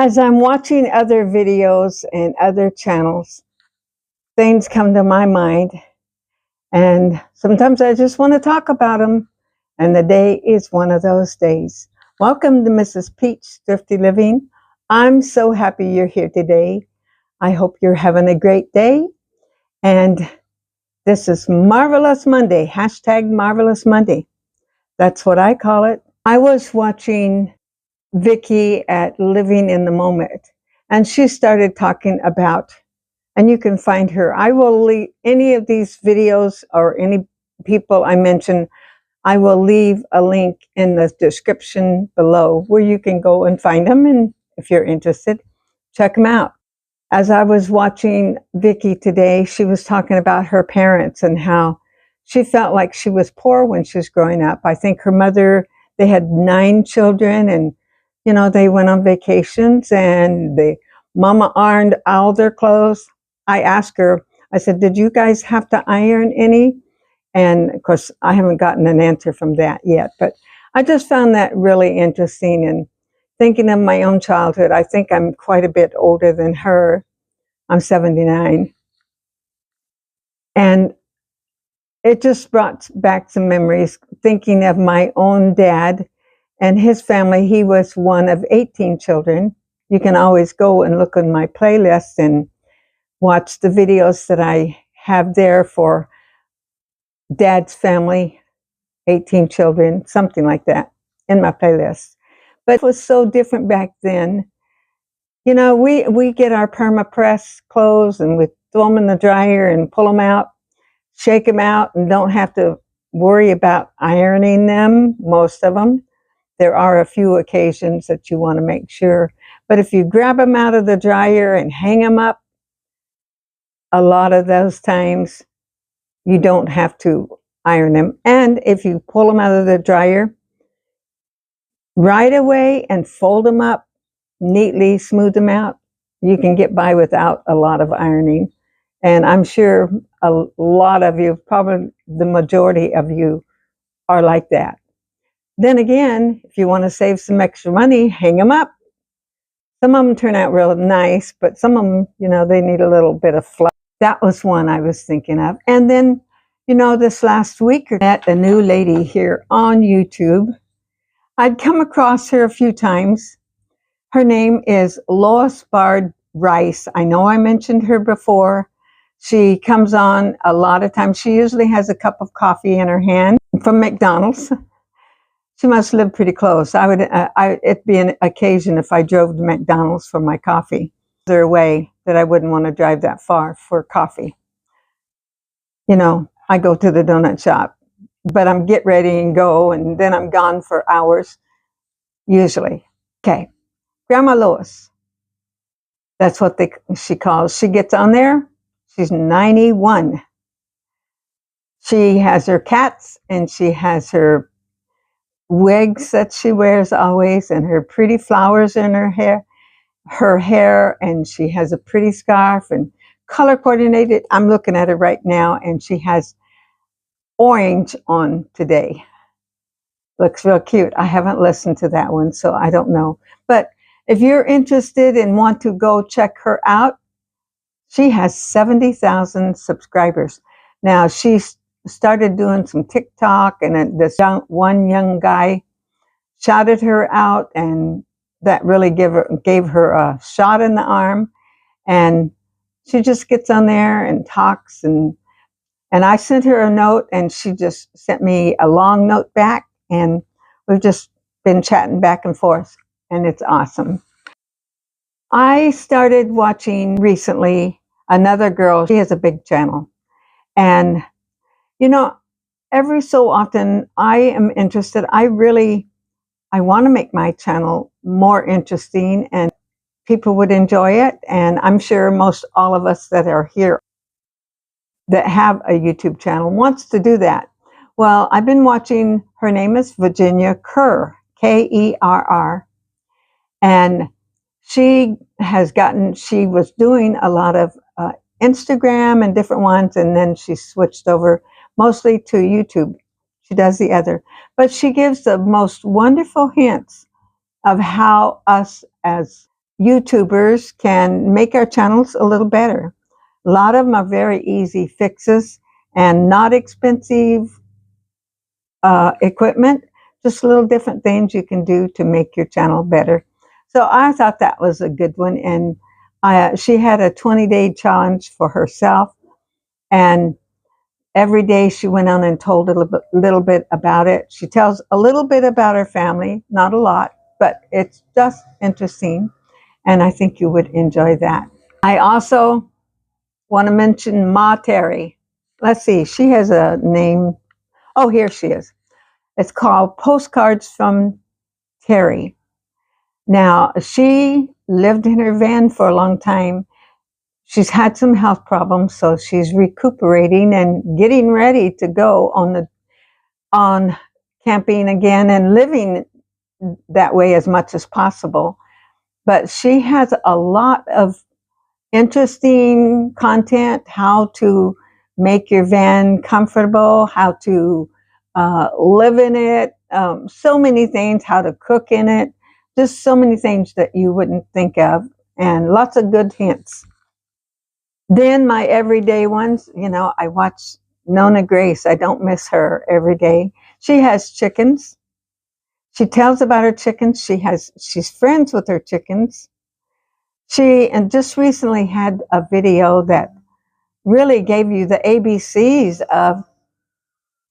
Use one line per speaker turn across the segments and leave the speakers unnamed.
As I'm watching other videos and other channels, things come to my mind, and sometimes I just want to talk about them, and the day is one of those days. Welcome to Mrs. Peach Thrifty Living. I'm so happy you're here today. I hope you're having a great day, and this is Marvelous Monday, hashtag Marvelous Monday. That's what I call it. I was watching Vicki at Living in the Moment, and she started talking about, and you can find her. I will leave any of these videos or any people I mention, I will leave a link in the description below where you can go and find them. And if you're interested, check them out. As I was watching Vicki today, she was talking about her parents and how she felt like she was poor when she was growing up. I think her mother, they had 9 children, and they went on vacations, and the mama ironed all their clothes. I asked her, I said, did you guys have to iron any? And of course, I haven't gotten an answer from that yet, but I just found that really interesting. And thinking of my own childhood, I think I'm quite a bit older than her. I'm 79. And it just brought back some memories, thinking of my own dad and his family. He was one of 18 children. You can always go and look on my playlist and watch the videos that I have there for Dad's family, 18 children, something like that, in my playlist. But it was so different back then. We get our perma-press clothes and we throw them in the dryer and pull them out, shake them out, and don't have to worry about ironing them, most of them. There are a few occasions that you want to make sure. But if you grab them out of the dryer and hang them up, a lot of those times you don't have to iron them. And if you pull them out of the dryer right away and fold them up neatly, smooth them out, you can get by without a lot of ironing. And I'm sure a lot of you, probably the majority of you, are like that. Then again, if you want to save some extra money, hang them up. Some of them turn out real nice, but some of them, they need a little bit of fluff. That was one I was thinking of. And then, this last week, I met a new lady here on YouTube. I'd come across her a few times. Her name is Lois Bard Rice. I know I mentioned her before. She comes on a lot of times. She usually has a cup of coffee in her hand from McDonald's. She must live pretty close. It'd be an occasion if I drove to McDonald's for my coffee. There a way that I wouldn't want to drive that far for coffee. I go to the donut shop, but I'm get ready and go, and then I'm gone for hours, usually. Okay, Grandma Lois. That's what she calls. She gets on there. She's 91. She has her cats, and she has her wigs that she wears always, and her pretty flowers in her hair, and she has a pretty scarf and color coordinated. I'm looking at her right now, and she has orange on today. Looks real cute. I haven't listened to that one, so I don't know. But if you're interested and want to go check her out, she has 70,000 subscribers. Now, she's started doing some TikTok, and this one young guy shouted her out, and that really gave her a shot in the arm. And she just gets on there and talks, and I sent her a note, and she just sent me a long note back, and we've just been chatting back and forth, and it's awesome. I started watching recently another girl. She has a big channel, and every so often I am interested. I want to make my channel more interesting and people would enjoy it. And I'm sure most all of us that are here that have a YouTube channel wants to do that. Well, I've been watching, her name is Virginia Kerr, Kerr. And she was doing a lot of Instagram and different ones, and then she switched over mostly to YouTube. She does the other. But she gives the most wonderful hints of how us as YouTubers can make our channels a little better. A lot of them are very easy fixes and not expensive equipment, just little different things you can do to make your channel better. So I thought that was a good one. And she had a 20-day challenge for herself. And every day she went on and told a little bit about it. She tells a little bit about her family, not a lot, but it's just interesting. And I think you would enjoy that. I also want to mention Ma Terry. Let's see, she has a name. Oh, here she is. It's called Postcards from Terry. Now, she lived in her van for a long time. She's had some health problems, so she's recuperating and getting ready to go on camping again and living that way as much as possible. But she has a lot of interesting content, how to make your van comfortable, how to live in it, so many things, how to cook in it, just so many things that you wouldn't think of, and lots of good hints. Then my everyday ones, I watch Donna Grace. I don't miss her every day. She has chickens. She tells about her chickens. She's friends with her chickens. She and just recently had a video that really gave you the ABCs of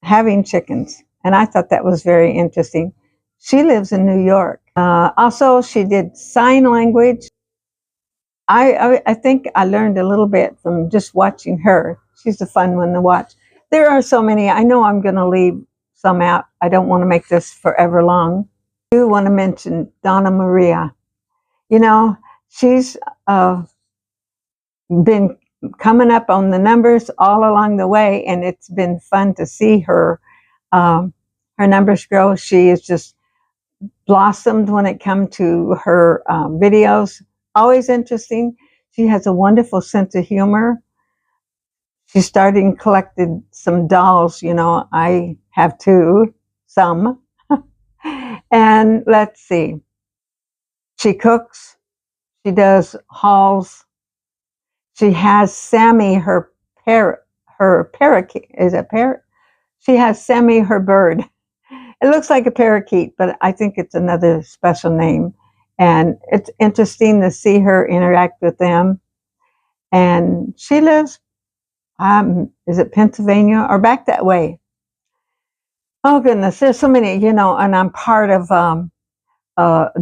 having chickens. And I thought that was very interesting. She lives in New York. Also, she did sign language. I think I learned a little bit from just watching her. She's a fun one to watch. There are so many. I know I'm going to leave some out. I don't want to make this forever long. I do want to mention Donna Maria. She's been coming up on the numbers all along the way, and it's been fun to see her numbers grow. She is just blossomed when it comes to her videos. Always interesting. She has a wonderful sense of humor. She's starting collected some dolls. I have too, some. And let's see. She cooks. She does hauls. She has Sammy, her parakeet. Is it parrot? She has Sammy, her bird. It looks like a parakeet, but I think it's another special name. And it's interesting to see her interact with them. And she lives, is it Pennsylvania or back that way? Oh goodness, there's so many, and I'm part of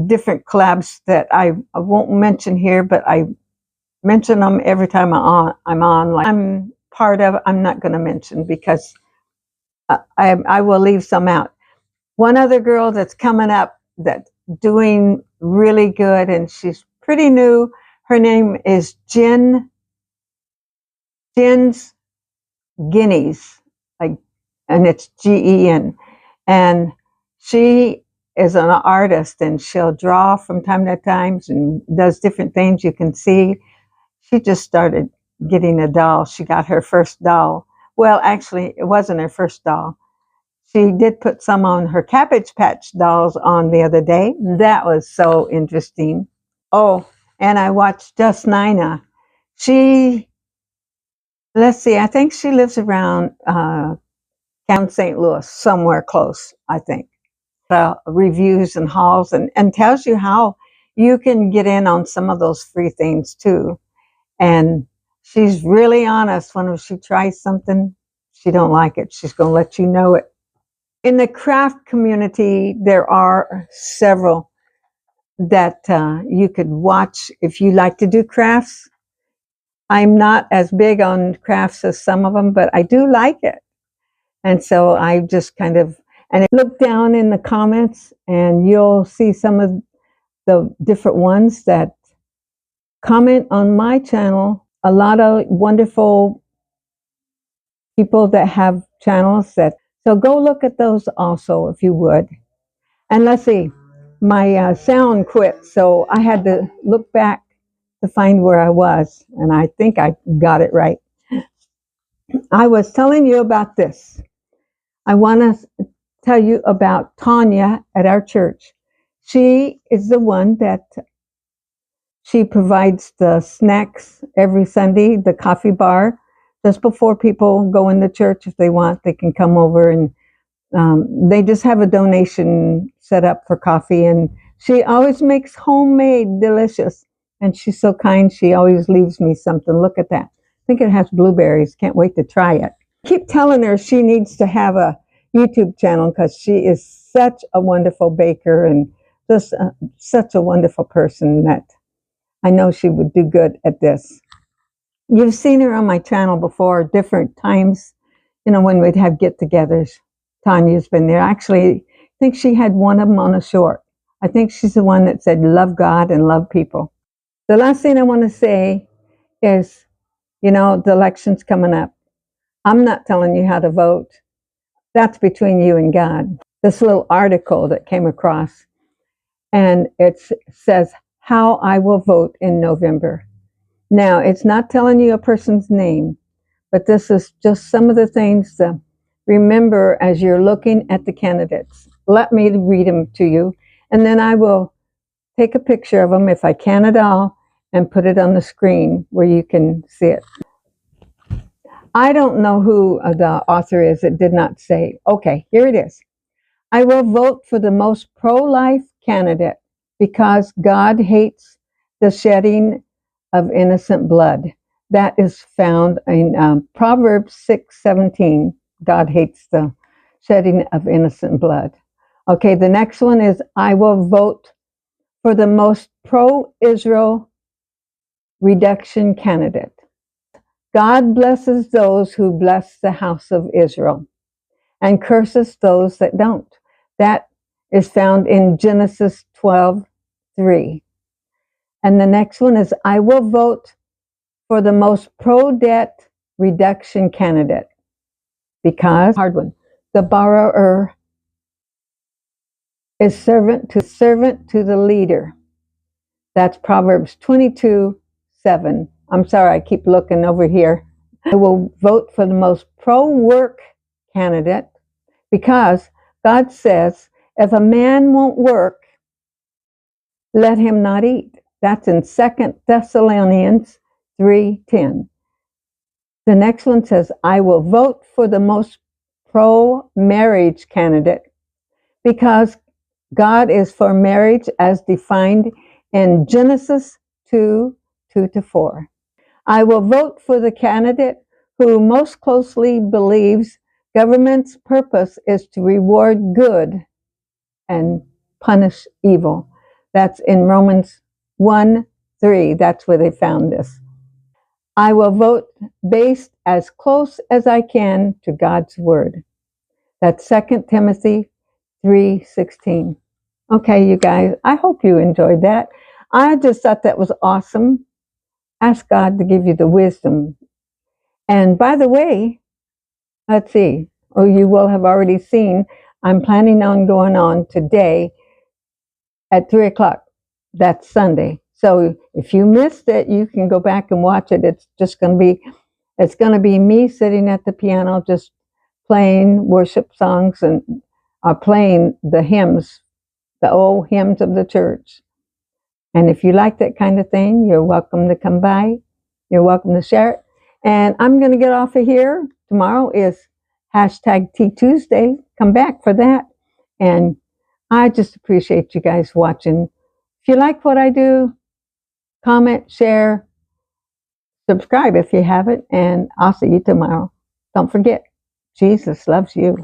different collabs that I won't mention here, but I mention them every time I'm on. Like I'm part of, I'm not going to mention because I will leave some out. One other girl that's coming up that's doing really good, and she's pretty new. Her name is Jen's Guies, and it's Gen. And she is an artist, and she'll draw from time to time and does different things you can see. She just started getting a doll. She got her first doll. Well, actually, it wasn't her first doll. She did put some on her Cabbage Patch dolls on the other day. That was so interesting. Oh, and I watched Just Nina. Let's see, I think she lives around St. Louis, somewhere close, I think. Reviews and hauls and tells you how you can get in on some of those free things too. And she's really honest. When she tries something, she don't like it, she's going to let you know it. In the craft community, there are several that you could watch if you like to do crafts. I'm not as big on crafts as some of them, but I do like it. And so I just kind of, and look down in the comments and you'll see some of the different ones that comment on my channel. A lot of wonderful people that have channels so go look at those also if you would. And let's see, my sound quit, so I had to look back to find where I was, and I think I got it right. I was telling you about this. I want to tell you about Tanya at our church. She is the one that She provides the snacks every Sunday, the coffee bar, just before people go into church. If they want, they can come over, and they just have a donation set up for coffee. And she always makes homemade delicious. And she's so kind. She always leaves me something. Look at that. I think it has blueberries. Can't wait to try it. Keep telling her she needs to have a YouTube channel because she is such a wonderful baker and just such a wonderful person that I know she would do good at this. You've seen her on my channel before, different times, when we'd have get-togethers. Tanya's been there. Actually, I think she had one of them on a short. I think she's the one that said, love God and love people. The last thing I want to say is, the election's coming up. I'm not telling you how to vote. That's between you and God. This little article that came across, and it says, how I will vote in November. Now, it's not telling you a person's name, but this is just some of the things to remember as you're looking at the candidates. Let me read them to you, and then I will take a picture of them, if I can at all, and put it on the screen where you can see it. I don't know who the author is. It did not say. Okay, here it is. I will vote for the most pro-life candidate because God hates the shedding of innocent blood. That is found in Proverbs 6:17. God hates the shedding of innocent blood. Okay, the next one is I will vote for the most pro-Israel reduction candidate. God blesses those who bless the house of Israel and curses those that don't. That is found in Genesis 12:3. And the next one is I will vote for the most pro-debt reduction candidate because, hard one, the borrower is servant to the leader. That's Proverbs 22:7. I'm sorry, I keep looking over here. I will vote for the most pro-work candidate because God says, if a man won't work, let him not eat. That's in 2 Thessalonians 3:10. The next one says, I will vote for the most pro-marriage candidate because God is for marriage as defined in Genesis 2:2-4. I will vote for the candidate who most closely believes government's purpose is to reward good and punish evil. That's in Romans 1:3. That's where they found this. I will vote based as close as I can to God's word. That's 2 Timothy 3:16. Okay, you guys, I hope you enjoyed that. I just thought that was awesome. Ask God to give you the wisdom. And by the way, let's see. Oh, you will have already seen, I'm planning on going on today at 3 o'clock. That's Sunday. So if you missed it, you can go back and watch it. It's going to be me sitting at the piano, just playing worship songs and playing the hymns, the old hymns of the church. And if you like that kind of thing, you're welcome to come by. You're welcome to share it. And I'm going to get off of here. Tomorrow is #Tea Tuesday. Come back for that. And I just appreciate you guys watching. If you like what I do, comment, share, subscribe if you haven't. And I'll see you tomorrow. Don't forget, Jesus loves you.